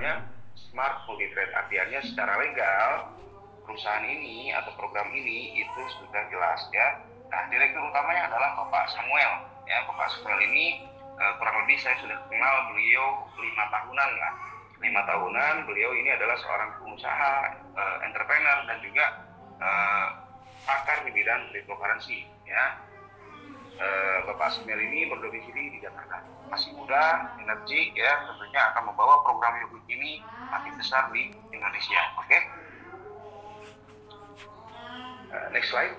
namanya smart multi trade. Artinya secara legal perusahaan ini atau program ini itu sudah jelas ya. Nah, direktur utamanya adalah Bapak Samuel. Ya, Bapak Samuel ini kurang lebih saya sudah kenal beliau 5 tahunan lah. 5 tahunan beliau ini adalah seorang pengusaha, entrepreneur dan juga pakar di bidang cryptocurrency. Ya, Bapak Samuel ini berdomisili di Jakarta. Masih muda, energik ya, tentunya akan membawa program Yuplik ini makin besar di Indonesia. Oke. Next slide.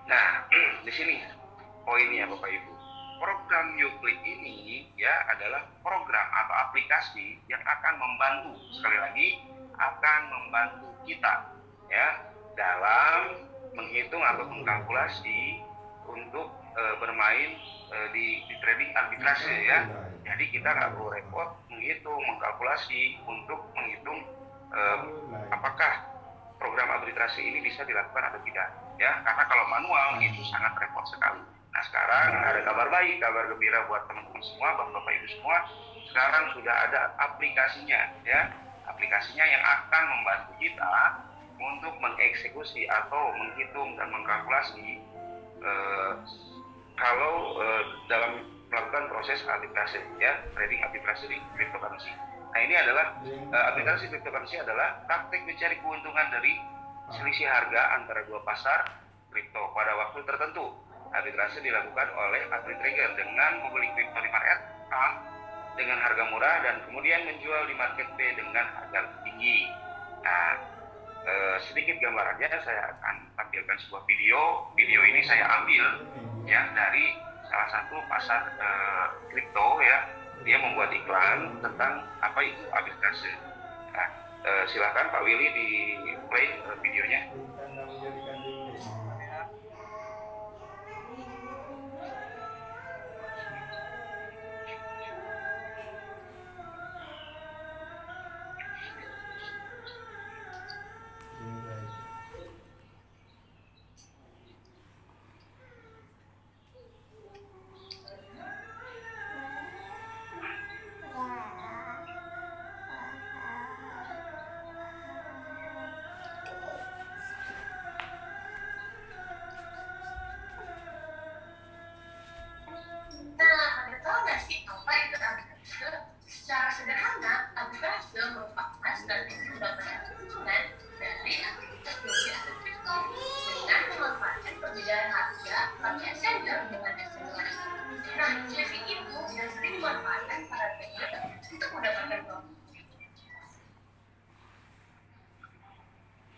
Nah, di sini poinnya Bapak Ibu. Program Yuplik ini ya adalah program atau aplikasi yang akan membantu, sekali lagi akan membantu kita ya dalam menghitung atau mengkalkulasi untuk bermain di trading arbitrase ya. Jadi kita nggak perlu repot menghitung, mengkalkulasi untuk menghitung apakah program arbitrase ini bisa dilakukan atau tidak ya, karena kalau manual itu sangat repot sekali. Nah, sekarang ada kabar baik, kabar gembira buat teman-teman semua, bapak ibu semua. Sekarang sudah ada aplikasinya ya, aplikasinya yang akan membantu kita untuk mengeksekusi atau menghitung dan mengkalkulasi kalau dalam melakukan proses arbitrase ya, trading arbitrase di cryptocurrency. Nah, ini adalah arbitrase cryptocurrency adalah praktik mencari keuntungan dari selisih harga antara dua pasar kripto pada waktu tertentu. Arbitrase dilakukan oleh arbitrator trader dengan membeli kripto di market A dengan harga murah dan kemudian menjual di market B dengan harga tinggi. Nah, sedikit gambarannya saya akan tampilkan sebuah video. Video ini saya ambil ya dari salah satu pasar kripto ya. Dia membuat iklan tentang apa itu arbitrase. Nah, silakan Pak Willy di play videonya.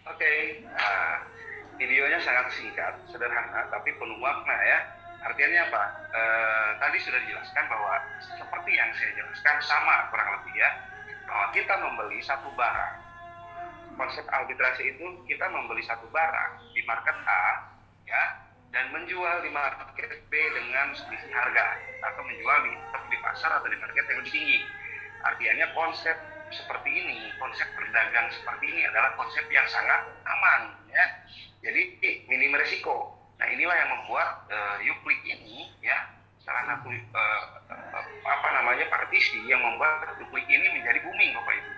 Oke, nah, videonya sangat singkat, sederhana, tapi penuh makna ya. Artinya apa? Tadi sudah dijelaskan bahwa seperti yang saya jelaskan sama kurang lebih ya, bahwa kita membeli satu barang. Konsep arbitrase itu kita membeli satu barang di market A ya, dan menjual di market B dengan selisih harga, atau menjual di pasar atau di market yang lebih tinggi. Artinya konsep seperti ini, konsep berdagang seperti ini adalah konsep yang sangat aman ya. Jadi minim resiko. Nah, inilah yang membuat Yuplik ini ya salah satu partisi yang membuat Yuplik ini menjadi booming Bapak Ibu.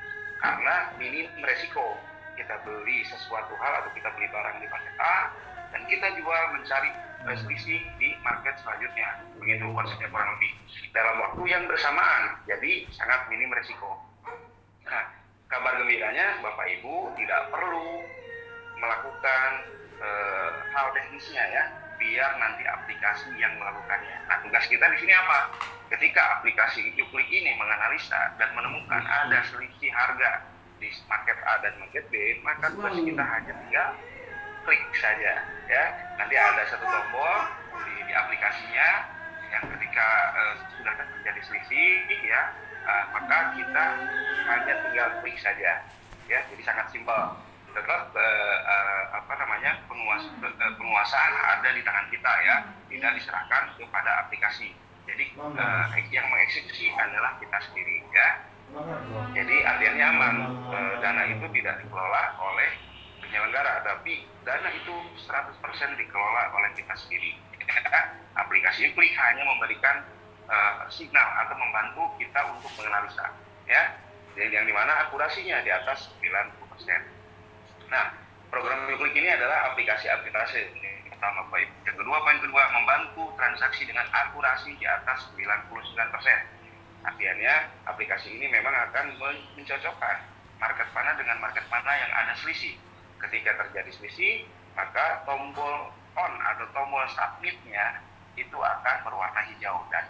Karena minim resiko. Kita beli sesuatu hal atau kita beli barang di market A dan kita jual mencari selisih di market selanjutnya. Begitu konsepnya kurang lebih. Dalam waktu yang bersamaan. Jadi sangat minim resiko. Nah, kabar gembiranya Bapak Ibu tidak perlu melakukan hal teknisnya ya, biar nanti aplikasi yang melakukannya. Nah, tugas kita di sini apa? Ketika aplikasi Yuplik ini menganalisa dan menemukan ada selisih harga di market A dan market B, maka tugas kita hanya tinggal klik saja ya. Nanti ada satu tombol di aplikasinya yang ketika sudah terjadi selisih ya, maka kita hanya tinggal klik saja ya. Jadi sangat simpel. Tetap penguasaan ada di tangan kita ya, tidak diserahkan kepada aplikasi. Jadi yang mengeksekusi adalah kita sendiri ya. Jadi artinya aman, dana itu tidak dikelola oleh penyelenggara, tapi dana itu 100% dikelola oleh kita sendiri ya. Aplikasi Yuplik hanya memberikan signal atau membantu kita untuk menganalisa. ya, yang dimana akurasinya di atas 90%. Nah, program Klik ini adalah aplikasi-aplikasi pertama Bapak Ibu. Yang kedua, poin kedua, membantu transaksi dengan akurasi di atas 99%. Artinya aplikasi ini memang akan mencocokkan market mana dengan market mana yang ada selisih. Ketika terjadi selisih, maka tombol on atau tombol submitnya itu akan berwarna hijau. Dan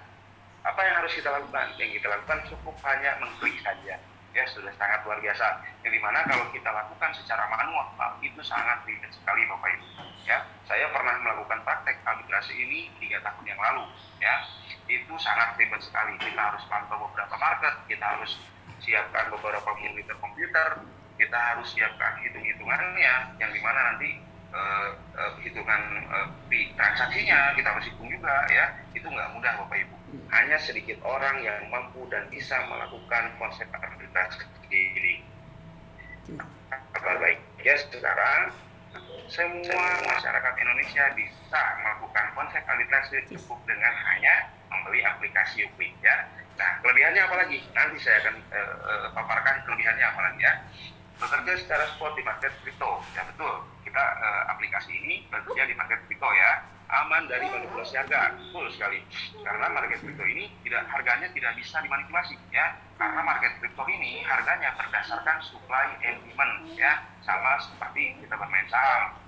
apa yang harus kita lakukan? Yang kita lakukan cukup hanya mengklik saja. Ya, sudah sangat luar biasa. Yang dimana kalau kita lakukan secara manual, itu sangat ribet sekali Bapak Ibu. Ya, saya pernah melakukan praktek arbitrase ini 3 tahun yang lalu. Ya, itu sangat ribet sekali. Kita harus pantau beberapa market, kita harus siapkan beberapa monitor komputer, kita harus siapkan hitung-hitungannya, yang dimana nanti hitungan transaksinya kita harus hitung juga, ya. Itu nggak mudah Bapak Ibu. Hanya sedikit orang yang mampu dan bisa melakukan konsep arbitrase ini. Kabar baik ya, sekarang semua masyarakat Indonesia bisa melakukan konsep arbitrase cukup dengan hanya membeli aplikasi Upik, ya. Nah, kelebihannya apa lagi? Nanti saya akan paparkan kelebihannya apa lagi, ya. Bekerja secara spot di market kripto, ya betul. Kita aplikasi ini bekerja di market kripto, ya. Aman dari manipulasi harga, betul sekali. Karena market kripto ini harganya tidak bisa dimanipulasi, ya. Karena market kripto ini harganya berdasarkan supply and demand, ya. Sama seperti kita bermain saham,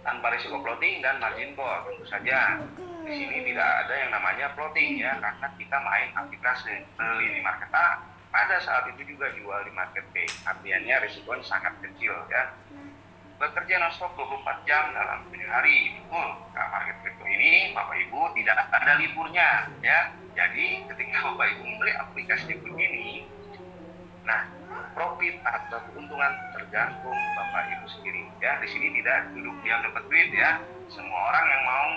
tanpa risiko floating dan margin call. Tentu saja di sini tidak ada yang namanya floating, ya, karena kita main arbitrase, beli di market A, pada saat itu juga jual di market B. Artinya risikonya sangat kecil, ya. Bekerja non-stop 24 jam dalam 7 hari. Betul. Nah, market crypto ini Bapak Ibu tidak ada liburnya, ya. Jadi ketika Bapak Ibu membeli aplikasi begini, nah, profit atau keuntungan tergantung Bapak Ibu sendiri, ya. Di sini tidak duduk diam dapat duit, ya. Semua orang yang mau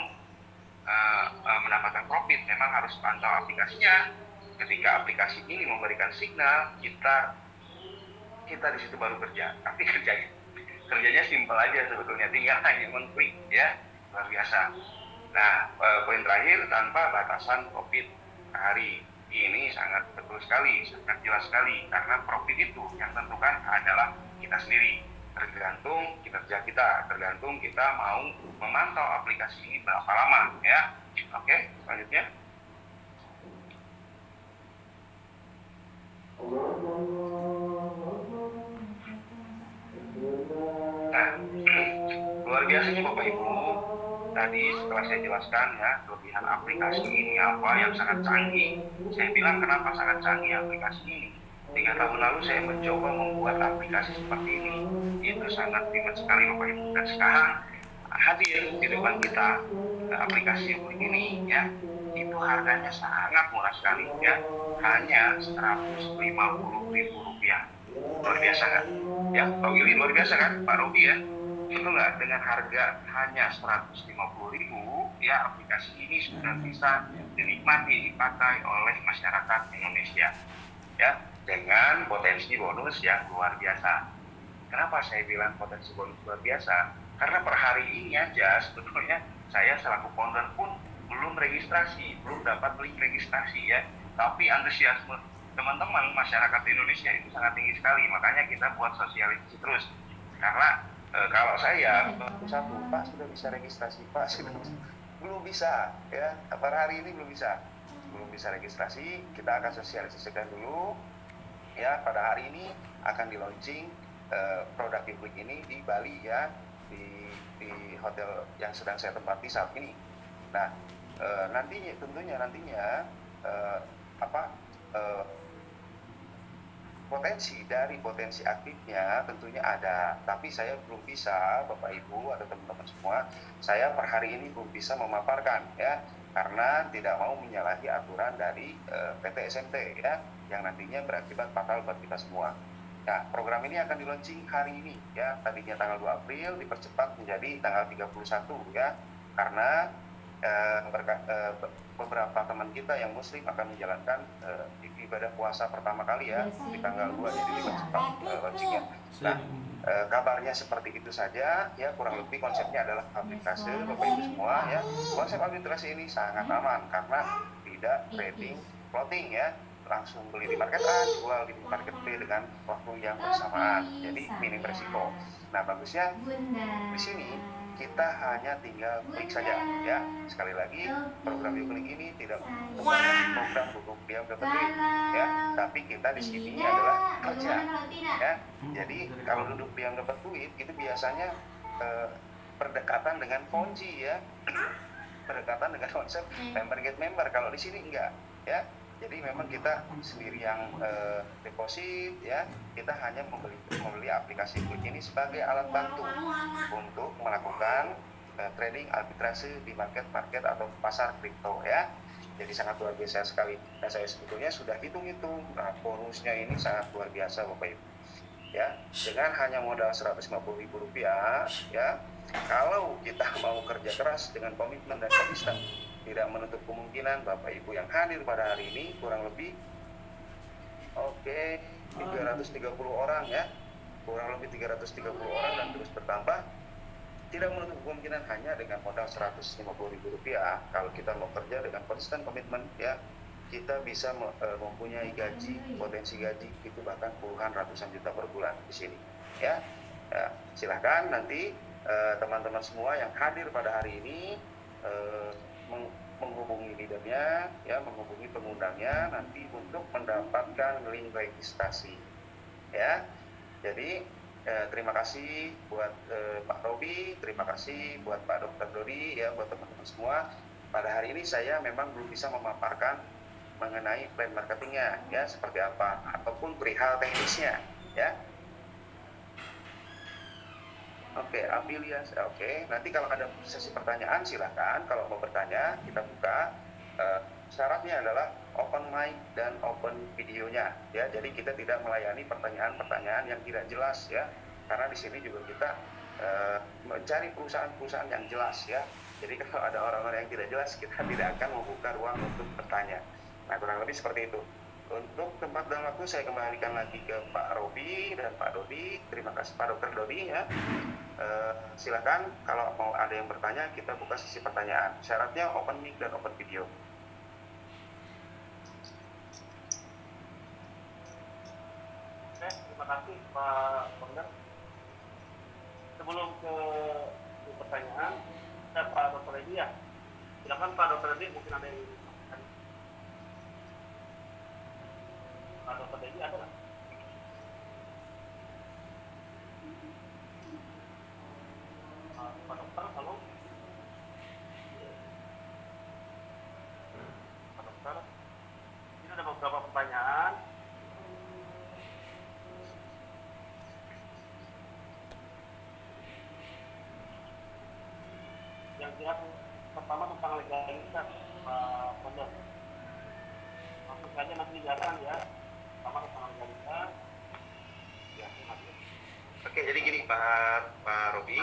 mendapatkan profit memang harus pantau aplikasinya. Ketika aplikasi ini memberikan signal, kita di situ baru kerja. Tapi kerjanya simpel aja sebetulnya, tinggal hanya mengklik, ya, luar biasa. Nah, poin terakhir, tanpa batasan profit hari. Ini sangat betul sekali, sangat jelas sekali, karena profit itu yang tentukan adalah kita sendiri. Tergantung kinerja kita, tergantung kita mau memantau aplikasi ini berapa lama, ya. Oke, selanjutnya. Nah, luar biasanya Bapak Ibu, tadi setelah saya jelaskan, ya, kelebihan aplikasi ini apa yang sangat canggih. Saya bilang kenapa sangat canggih aplikasi ini. 3 tahun lalu saya mencoba membuat aplikasi seperti ini. Itu sangat ribet sekali Bapak Ibu. Dan sekarang hadir di depan kita aplikasi ini, ya, itu harganya sangat murah sekali, ya. Hanya Rp150.000. Luar biasa kan? Ya, Pak Willy luar biasa kan, Pak Robi, ya. Itu nggak, dengan harga hanya 150.000, ya, aplikasi ini sudah bisa dinikmati, dipakai oleh masyarakat Indonesia, ya, dengan potensi bonus yang luar biasa. Kenapa saya bilang potensi bonus luar biasa? Karena per hari ini aja sebetulnya saya selaku founder pun belum registrasi, belum dapat link registrasi, ya. Tapi antusiasme teman-teman masyarakat Indonesia itu sangat tinggi sekali. Makanya kita buat sosialisasi terus. Karena kalau saya satu, Pak sudah bisa registrasi, Pak belum bisa, ya. Per hari ini belum bisa registrasi. Kita akan sosialisasikan dulu, ya. Pada hari ini akan di launching produk Klik ini di Bali, ya, di hotel yang sedang saya tempati saat ini. Nah, tentunya nantinya potensi aktifnya tentunya ada, tapi saya belum bisa, Bapak Ibu atau teman-teman semua, saya per hari ini belum bisa memaparkan, ya, karena tidak mau menyalahi aturan dari PT SMT, ya, yang nantinya berakibat fatal buat kita semua. Nah, program ini akan di launching hari ini, ya. Tadinya tanggal 2 April dipercepat menjadi tanggal 31, ya, karena beberapa teman kita yang muslim akan menjalankan ibadah puasa pertama kali, ya, di tanggal 2, jadi dipercepat launchingnya. Nah, kabarnya seperti itu saja, ya. Kurang lebih konsepnya adalah arbitrase, Bapak Ibu semua, ya. Konsep arbitrase ini sangat aman karena tidak trading floating, ya. langsung beli di market A, jual di market B dengan waktu yang bersamaan. Jadi minim resiko. Nah, bagusnya di sini kita hanya tinggal klik saja ya. Sekali lagi, program YouClick ini tidak program duduk diam dapat duit ya, tapi kita di sini adalah kerja ya. Jadi kalau duduk diam dapat duit itu biasanya berdekatan dengan ponzi ya. Berdekatan dengan konsep member get member. Kalau di sini enggak ya. Jadi memang kita sendiri yang deposit ya. Kita hanya membeli aplikasi Quick ini sebagai alat bantu untuk melakukan trading arbitrase di market atau pasar kripto ya. Jadi sangat luar biasa sekali. Nah, saya sebetulnya sudah hitung-hitung. Nah, bonusnya ini sangat luar biasa Bapak Ibu. Ya, dengan hanya modal Rp150.000 ya. Kalau kita mau kerja keras dengan komitmen dan konsisten, tidak menutup kemungkinan Bapak Ibu yang hadir pada hari ini kurang lebih 330 orang ya. Kurang lebih 330 orang dan terus bertambah. Tidak menutup kemungkinan hanya dengan modal Rp150.000. Kalau kita mau kerja dengan konsisten komitmen ya, kita bisa mempunyai gaji, potensi gaji itu bahkan puluhan ratusan juta per bulan di sini ya. Silahkan nanti teman-teman semua yang hadir pada hari ini menghubungi leadernya ya, menghubungi pengundangnya nanti untuk mendapatkan link registrasi ya. Jadi terima kasih buat Pak Robi, terima kasih buat Pak Dr. Dodi ya, buat teman-teman semua. Pada hari ini saya memang belum bisa memaparkan mengenai plan marketingnya ya seperti apa ataupun perihal teknisnya ya. Oke, afiliasi. Oke, nanti kalau ada sesi pertanyaan silakan. Kalau mau bertanya kita buka. Syaratnya adalah open mic dan open videonya ya. Jadi kita tidak melayani pertanyaan-pertanyaan yang tidak jelas ya. Karena di sini juga kita mencari perusahaan-perusahaan yang jelas ya. Jadi kalau ada orang-orang yang tidak jelas, kita tidak akan membuka ruang untuk bertanya. Nah, kurang lebih seperti itu. Untuk tempat dan waktu saya kembalikan lagi ke Pak Robi dan Pak Dodi. Terima kasih Pak Dr. Dodi ya. Silakan kalau mau ada yang bertanya kita buka sesi pertanyaan. Syaratnya open mic dan open video. Oke, terima kasih Pak Banggar. Sebelum ke pertanyaan, saya Pak Dr. Edi ya. Silakan Pak Dr. Edi, mungkin ada yang Pak Dr. Edi ada nggak? Pak Dokter, halo. Pak Dokter, ini ada beberapa pertanyaan. Yang jelas pertama tentang legalitas, Pak Banggar. Langsung saja nanti dijelaskan ya. Pertama tentang legalitas. Ya, Oke, jadi gini Pak Robi,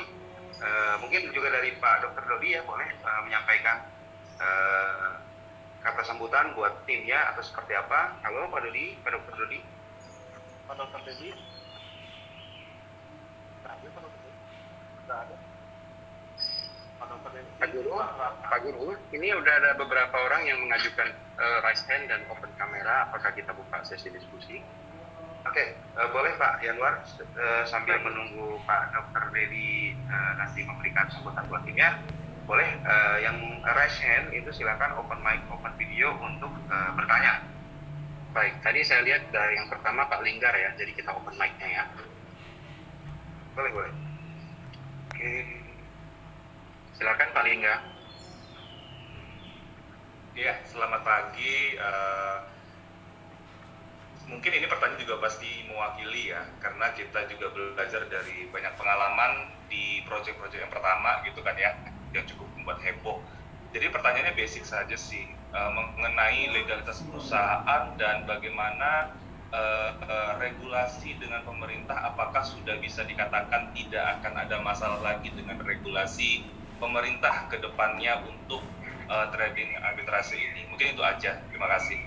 mungkin juga dari Pak Dr. Dodi ya boleh menyampaikan kata sambutan buat timnya atau seperti apa. Halo Pak Dodi, Pak Dr. Dodi. Pak Dr. Dodi. Nah, ini Pak Dr. Dodi. Sudah ada. Pak Dr. Dodi. Pak Guru, ini udah ada beberapa orang yang mengajukan raise hand dan open kamera. Apakah kita buka sesi diskusi? Oke, boleh Pak Yanwar sambil menunggu Pak Dr. Dedi nanti memberikan sambutan buat timnya. Boleh yang raise hand itu silakan open mic, open video untuk bertanya. Baik, tadi saya lihat dari yang pertama Pak Linggar ya, jadi kita open mic-nya ya. Boleh. Oke, silakan Pak Linggar. Iya, selamat pagi. Mungkin ini pertanyaan juga pasti mewakili ya, karena kita juga belajar dari banyak pengalaman di proyek-proyek yang pertama gitu kan ya, yang cukup membuat heboh. Jadi pertanyaannya basic saja sih, mengenai legalitas perusahaan dan bagaimana regulasi dengan pemerintah, apakah sudah bisa dikatakan tidak akan ada masalah lagi dengan regulasi pemerintah ke depannya untuk trading arbitrase ini. Mungkin itu aja, terima kasih.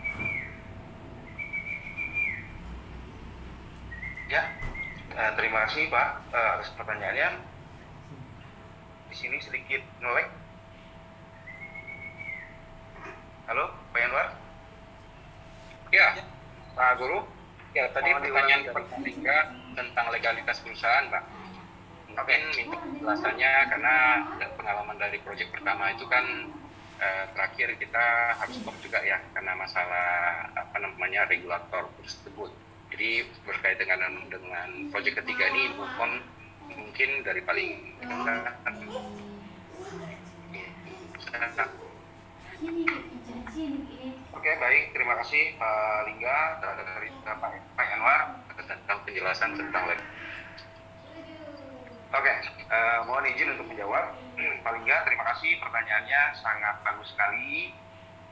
Ya, terima kasih Pak atas pertanyaannya. Di sini sedikit nge-lag. Halo, Pak Yanwar. Ya, Pak Guru. Ya, tadi Mohon pertanyaan diulangi. pertama tentang legalitas perusahaan, Pak. Mungkin minta penjelasannya karena pengalaman dari proyek pertama itu kan terakhir kita harus stop juga ya karena masalah regulator tersebut. Jadi berkait dengan proyek ketiga ini mungkin dari paling rendah. Oke, baik. Terima kasih Pak Lingga dan dari Pak Anwar tentang penjelasan tentang Oke, mohon izin untuk menjawab. Pak Lingga, terima kasih pertanyaannya sangat bagus sekali.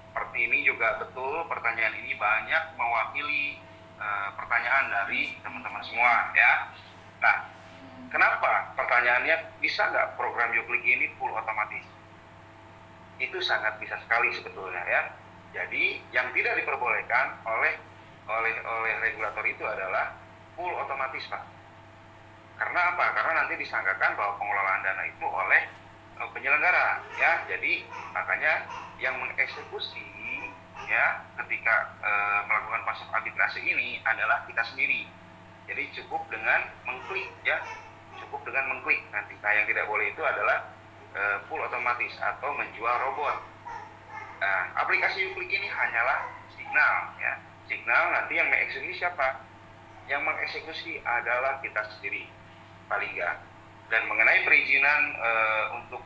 Seperti ini juga betul, pertanyaan ini banyak mewakili pertanyaan dari teman-teman semua ya. Nah, kenapa pertanyaannya bisa nggak program YouClick ini full otomatis? Itu sangat bisa sekali sebetulnya ya. Jadi yang tidak diperbolehkan oleh regulator itu adalah full otomatis, Pak. Karena apa? Karena nanti disangkakan bahwa pengelolaan dana itu oleh penyelenggara ya. Jadi makanya yang mengeksekusi ya ketika melakukan pasif arbitrase ini adalah kita sendiri. Jadi cukup dengan mengklik ya. Cukup dengan mengklik nanti. Nah, yang tidak boleh itu adalah full otomatis atau menjual robot. Nah, aplikasi YouClick ini hanyalah signal ya. Signal nanti yang mengeksekusi siapa? Yang mengeksekusi adalah kita sendiri, paling enggak. Dan mengenai perizinan untuk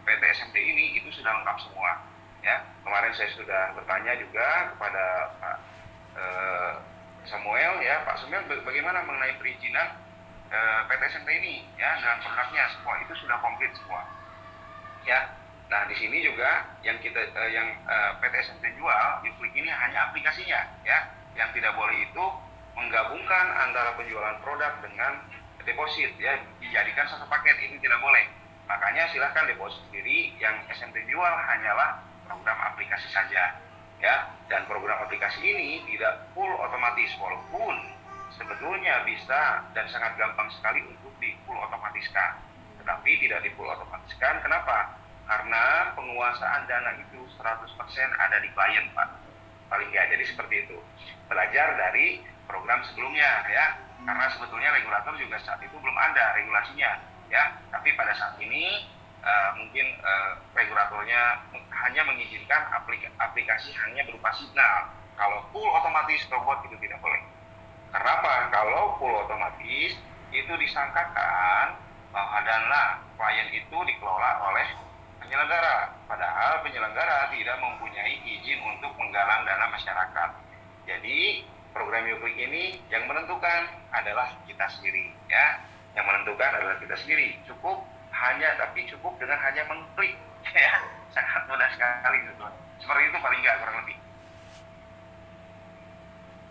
PT SMP ini itu sudah lengkap semua ya. Kemarin saya sudah bertanya juga kepada Pak Samuel ya, Pak Samuel bagaimana mengenai perizinan PT SMP ini ya dan produknya semua itu sudah komplit semua ya. Nah, di sini juga yang PT SMP jual YouClick ini hanya aplikasinya ya. Yang tidak boleh itu menggabungkan antara penjualan produk dengan deposit ya, dijadikan satu paket, ini tidak boleh. Makanya silahkan deposit sendiri, yang SMP jual hanyalah program aplikasi saja ya. Dan program aplikasi ini tidak full otomatis, walaupun sebetulnya bisa dan sangat gampang sekali untuk di full otomatiskan, tetapi tidak di full otomatiskan. Kenapa? Karena penguasaan dana itu 100% ada di klien, Pak. Paling nggak, jadi seperti itu. Belajar dari program sebelumnya ya. Karena sebetulnya regulator juga saat itu belum ada regulasinya ya. Tapi pada saat ini mungkin regulatornya hanya mengizinkan aplikasi hanya berupa signal. Kalau full otomatis robot itu tidak boleh. Karena apa? Kalau full otomatis itu disangkakan bahwa dana klien itu dikelola oleh penyelenggara, padahal penyelenggara tidak mempunyai izin untuk menggalang dana masyarakat. Jadi program YouClick ini yang menentukan adalah kita sendiri ya. Yang menentukan adalah kita sendiri. Cukup dengan hanya mengklik ya. Sangat mudah sekali gitu. Seperti itu paling nggak kurang lebih.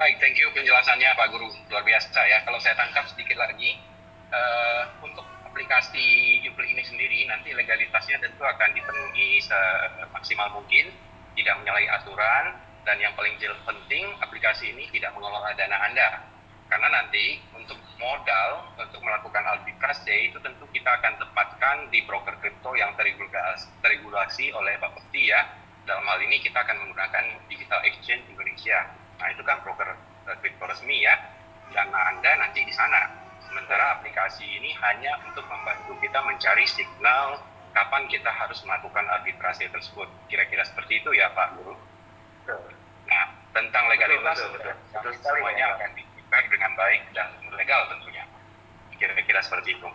Baik, thank you penjelasannya Pak Guru, luar biasa ya. Kalau saya tangkap sedikit lagi, untuk aplikasi YouClick ini sendiri nanti legalitasnya tentu akan dipenuhi semaksimal mungkin, tidak menyalahi aturan, dan yang paling penting aplikasi ini tidak mengelola dana Anda. Karena nanti untuk modal untuk melakukan arbitrase itu tentu kita akan tempatkan di broker kripto yang teregulasi oleh Bapepti ya. Dalam hal ini kita akan menggunakan Digital Exchange Indonesia. Nah, itu kan broker kripto resmi ya. Dana Anda nanti di sana. Sementara aplikasi ini hanya untuk membantu kita mencari signal kapan kita harus melakukan arbitrase tersebut. Kira-kira seperti itu ya Pak Guru. Nah, tentang legalitas betul semuanya akan diprepare dengan baik dan legal tentunya. Kira-kira seperti itu.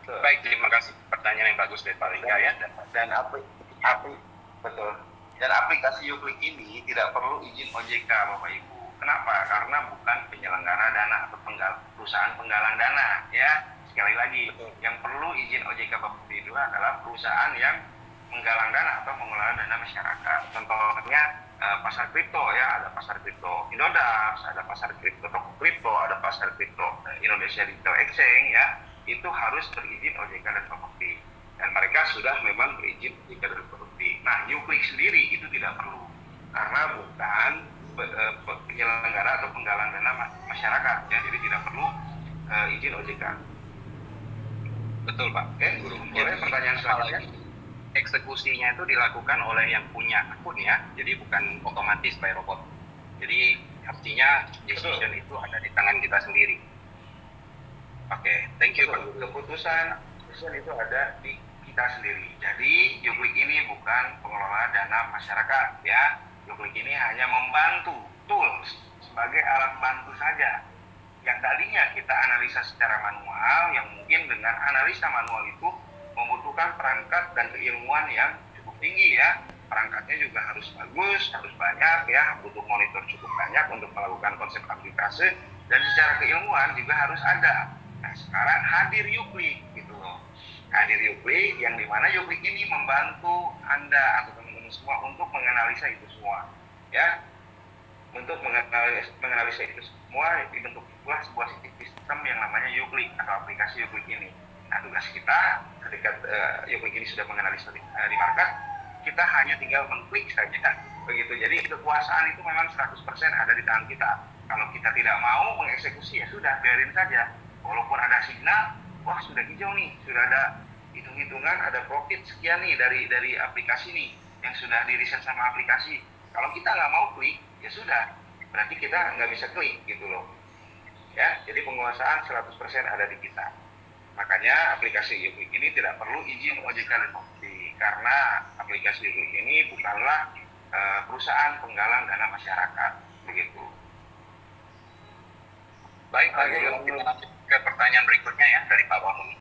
Betul. Baik, terima kasih pertanyaan yang bagus dari Pak Lingga ya. Dan betul. Dan aplikasi YouClick ini tidak perlu izin OJK Bapak Ibu. Kenapa? Karena bukan penyelenggara dana atau perusahaan penggalang dana ya. Sekali lagi, yang perlu izin OJK Bapepti itu adalah perusahaan yang menggalang dana atau mengelola dana masyarakat. Contohnya pasar kripto ya, ada pasar kripto Indodax, ada pasar kripto Toko Kripto, ada pasar kripto Indonesia Digital Exchange ya. Itu harus berizin OJK dan Bapepti. Dan mereka sudah memang berizin OJK dan Bapepti. Nah, YouClick sendiri itu tidak perlu karena bukan penyelenggara atau penggalang dana masyarakat ya, jadi tidak perlu izin OJK. Betul Pak. Oke, Guru. Boleh pertanyaan selanjutnya? Eksekusinya itu dilakukan oleh yang punya akun ya, jadi bukan otomatis by robot. Jadi Artinya decision itu ada di tangan kita sendiri. Oke, thank you Pak. Keputusan itu ada di kita sendiri. Jadi Yuklik ini bukan pengelola dana masyarakat ya. Yuklik ini hanya membantu, tools sebagai alat bantu saja. Yang tadinya kita analisa secara manual, yang mungkin dengan analisa manual itu membutuhkan perangkat dan keilmuan yang cukup tinggi ya. Perangkatnya juga harus bagus, harus banyak ya, butuh monitor cukup banyak untuk melakukan konsep aplikasi, dan secara keilmuan juga harus ada. Nah sekarang hadir Yuklik gitu loh. Hadir Yuklik yang dimana Yuklik ini membantu Anda atau teman-teman semua untuk menganalisa itu semua ya. Untuk menganalisa itu semua dibentuk pula sebuah sistem yang namanya Yuklik atau aplikasi Yuklik ini. Nah tugas kita ketika Yuklik ini sudah menganalisa di market, kita hanya tinggal mengklik saja begitu. Jadi kekuasaan itu memang 100% ada di tangan kita. Kalau kita tidak mau mengeksekusi ya sudah, biarin saja. Walaupun ada signal, wah sudah hijau nih, sudah ada hitung-hitungan, ada profit sekian nih dari aplikasi nih yang sudah diriset sama aplikasi. Kalau kita nggak mau klik, ya sudah, berarti kita nggak bisa klik gitu loh. Ya, jadi penguasaan 100% ada di kita. Makanya aplikasi Yuklik ini tidak perlu izin OJK dan OJK, karena aplikasi Yuklik ini bukanlah perusahaan penggalang dana masyarakat begitu. Baik, kita lanjut ke pertanyaan berikutnya ya dari Pak Wahuni.